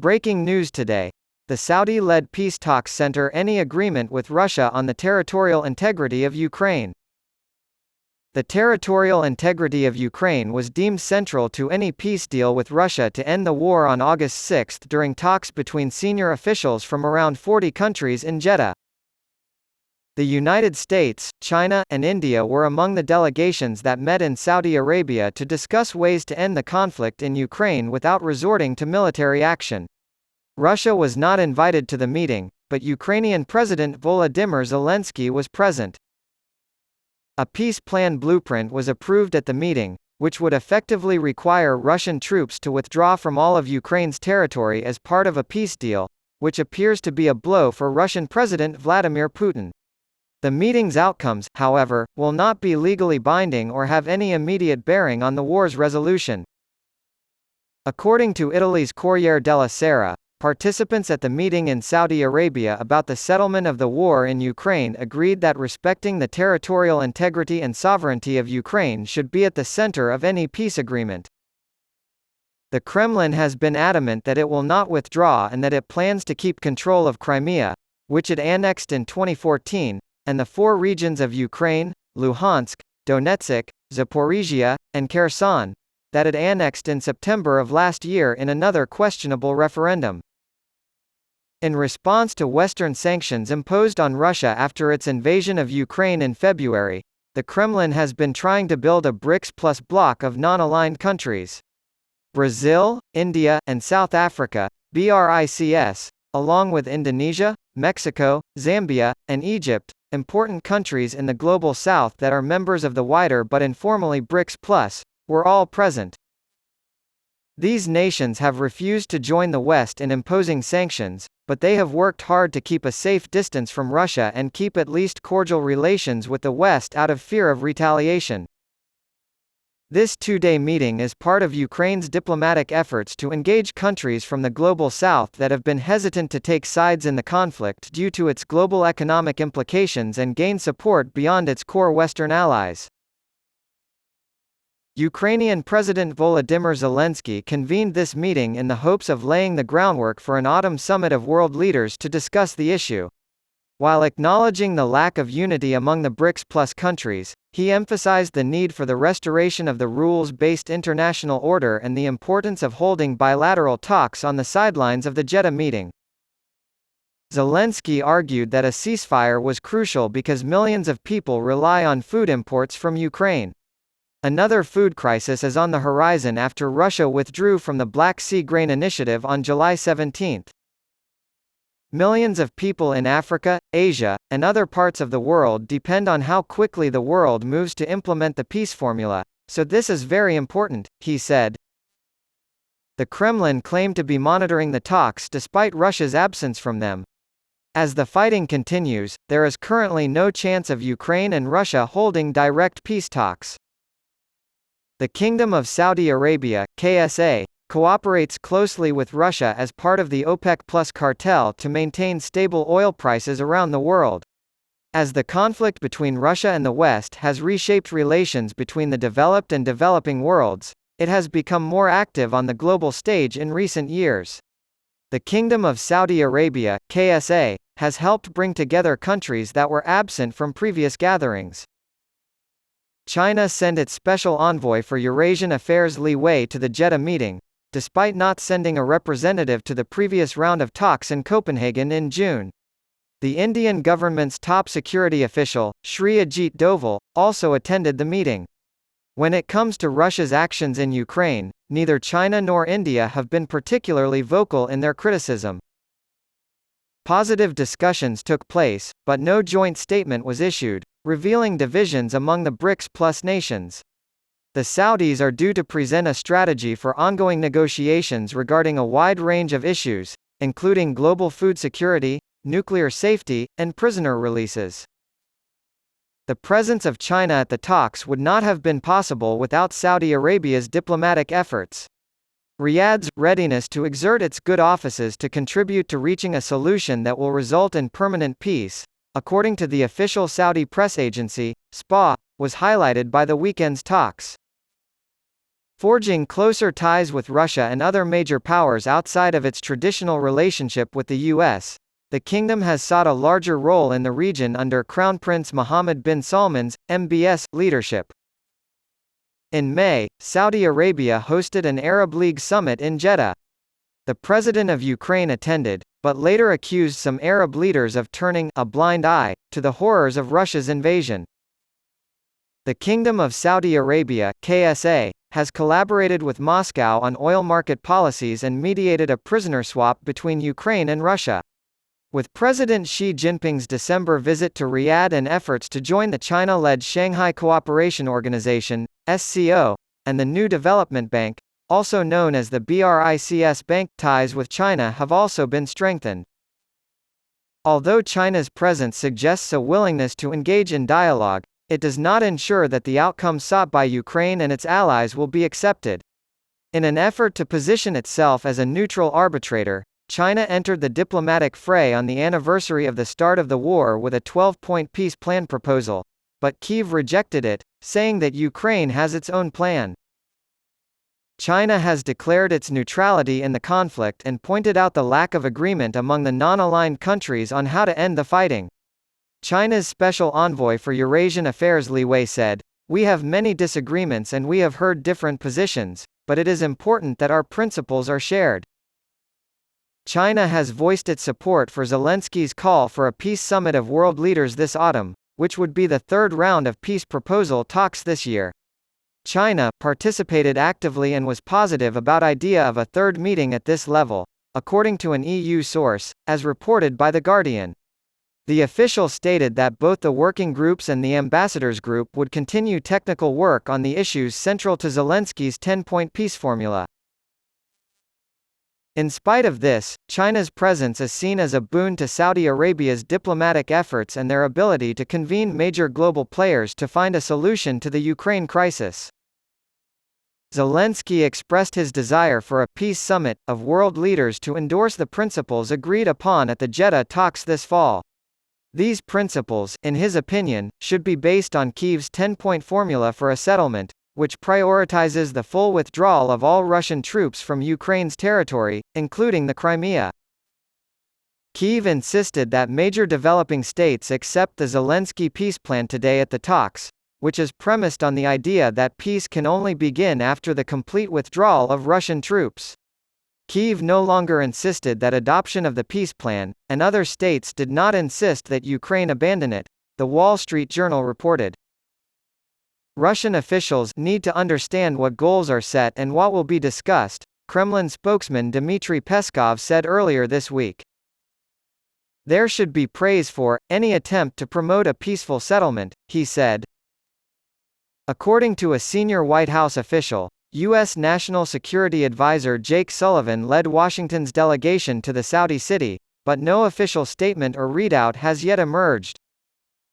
Breaking news today. The Saudi-led peace talks center any agreement with Russia on the territorial integrity of Ukraine. The territorial integrity of Ukraine was deemed central to any peace deal with Russia to end the war on August 6 during talks between senior officials from around 40 countries in Jeddah. The United States, China, and India were among the delegations that met in Saudi Arabia to discuss ways to end the conflict in Ukraine without resorting to military action. Russia was not invited to the meeting, but Ukrainian President Volodymyr Zelensky was present. A peace plan blueprint was approved at the meeting, which would effectively require Russian troops to withdraw from all of Ukraine's territory as part of a peace deal, which appears to be a blow for Russian President Vladimir Putin. The meeting's outcomes, however, will not be legally binding or have any immediate bearing on the war's resolution. According to Italy's Corriere della Sera, participants at the meeting in Saudi Arabia about the settlement of the war in Ukraine agreed that respecting the territorial integrity and sovereignty of Ukraine should be at the center of any peace agreement. The Kremlin has been adamant that it will not withdraw and that it plans to keep control of Crimea, which it annexed in 2014, and the four regions of Ukraine, Luhansk, Donetsk, Zaporizhia, and Kherson, that it annexed in September of last year in another questionable referendum. In response to Western sanctions imposed on Russia after its invasion of Ukraine in February, the Kremlin has been trying to build a BRICS plus bloc of non-aligned countries. Brazil, India, and South Africa, BRICS, along with Indonesia, Mexico, Zambia, and Egypt, important countries in the Global South that are members of the wider but informally BRICS plus, were all present. These nations have refused to join the West in imposing sanctions, but they have worked hard to keep a safe distance from Russia and keep at least cordial relations with the West out of fear of retaliation. This two-day meeting is part of Ukraine's diplomatic efforts to engage countries from the Global South that have been hesitant to take sides in the conflict due to its global economic implications and gain support beyond its core Western allies. Ukrainian President Volodymyr Zelensky convened this meeting in the hopes of laying the groundwork for an autumn summit of world leaders to discuss the issue. While acknowledging the lack of unity among the BRICS plus countries, he emphasized the need for the restoration of the rules-based international order and the importance of holding bilateral talks on the sidelines of the Jeddah meeting. Zelensky argued that a ceasefire was crucial because millions of people rely on food imports from Ukraine. Another food crisis is on the horizon after Russia withdrew from the Black Sea Grain Initiative on July 17. Millions of people in Africa, Asia, and other parts of the world depend on how quickly the world moves to implement the peace formula, so this is very important, he said. The Kremlin claimed to be monitoring the talks despite Russia's absence from them. As the fighting continues, there is currently no chance of Ukraine and Russia holding direct peace talks. The Kingdom of Saudi Arabia, KSA, cooperates closely with Russia as part of the OPEC Plus cartel to maintain stable oil prices around the world. As the conflict between Russia and the West has reshaped relations between the developed and developing worlds, it has become more active on the global stage in recent years. The Kingdom of Saudi Arabia, KSA, has helped bring together countries that were absent from previous gatherings. China sent its special envoy for Eurasian affairs Li Wei to the Jeddah meeting, despite not sending a representative to the previous round of talks in Copenhagen in June. The Indian government's top security official, Shri Ajit Doval, also attended the meeting. When it comes to Russia's actions in Ukraine, neither China nor India have been particularly vocal in their criticism. Positive discussions took place, but no joint statement was issued, revealing divisions among the BRICS plus nations. The Saudis are due to present a strategy for ongoing negotiations regarding a wide range of issues, including global food security, nuclear safety, and prisoner releases. The presence of China at the talks would not have been possible without Saudi Arabia's diplomatic efforts. Riyadh's readiness to exert its good offices to contribute to reaching a solution that will result in permanent peace, according to the official Saudi press agency, SPA, was highlighted by the weekend's talks. Forging closer ties with Russia and other major powers outside of its traditional relationship with the U.S., the kingdom has sought a larger role in the region under Crown Prince Mohammed bin Salman's, MBS, leadership. In May, Saudi Arabia hosted an Arab League summit in Jeddah. The president of Ukraine attended, but later accused some Arab leaders of turning a blind eye to the horrors of Russia's invasion. The Kingdom of Saudi Arabia (KSA) has collaborated with Moscow on oil market policies and mediated a prisoner swap between Ukraine and Russia. With President Xi Jinping's December visit to Riyadh and efforts to join the China-led Shanghai Cooperation Organization (SCO) and the New Development Bank, also known as the BRICS Bank, ties with China have also been strengthened. Although China's presence suggests a willingness to engage in dialogue, it does not ensure that the outcome sought by Ukraine and its allies will be accepted. In an effort to position itself as a neutral arbitrator, China entered the diplomatic fray on the anniversary of the start of the war with a 12-point peace plan proposal, but Kyiv rejected it, saying that Ukraine has its own plan. China has declared its neutrality in the conflict and pointed out the lack of agreement among the non-aligned countries on how to end the fighting. China's special envoy for Eurasian affairs Li Wei said, "We have many disagreements and we have heard different positions, but it is important that our principles are shared." China has voiced its support for Zelensky's call for a peace summit of world leaders this autumn, which would be the third round of peace proposal talks this year. China participated actively and was positive about idea of a third meeting at this level, according to an EU source, as reported by The Guardian. The official stated that both the working groups and the ambassadors group would continue technical work on the issues central to Zelensky's 10-point peace formula. In spite of this, China's presence is seen as a boon to Saudi Arabia's diplomatic efforts and their ability to convene major global players to find a solution to the Ukraine crisis. Zelensky expressed his desire for a peace summit of world leaders to endorse the principles agreed upon at the Jeddah talks this fall. These principles, in his opinion, should be based on Kyiv's 10-point formula for a settlement, which prioritizes the full withdrawal of all Russian troops from Ukraine's territory, including the Crimea. Kyiv insisted that major developing states accept the Zelensky peace plan today at the talks, which is premised on the idea that peace can only begin after the complete withdrawal of Russian troops. Kyiv no longer insisted that adoption of the peace plan, and other states did not insist that Ukraine abandon it, The Wall Street Journal reported. Russian officials need to understand what goals are set and what will be discussed, Kremlin spokesman Dmitry Peskov said earlier this week. There should be praise for any attempt to promote a peaceful settlement, he said. According to a senior White House official, U.S. National Security Advisor Jake Sullivan led Washington's delegation to the Saudi city, but no official statement or readout has yet emerged.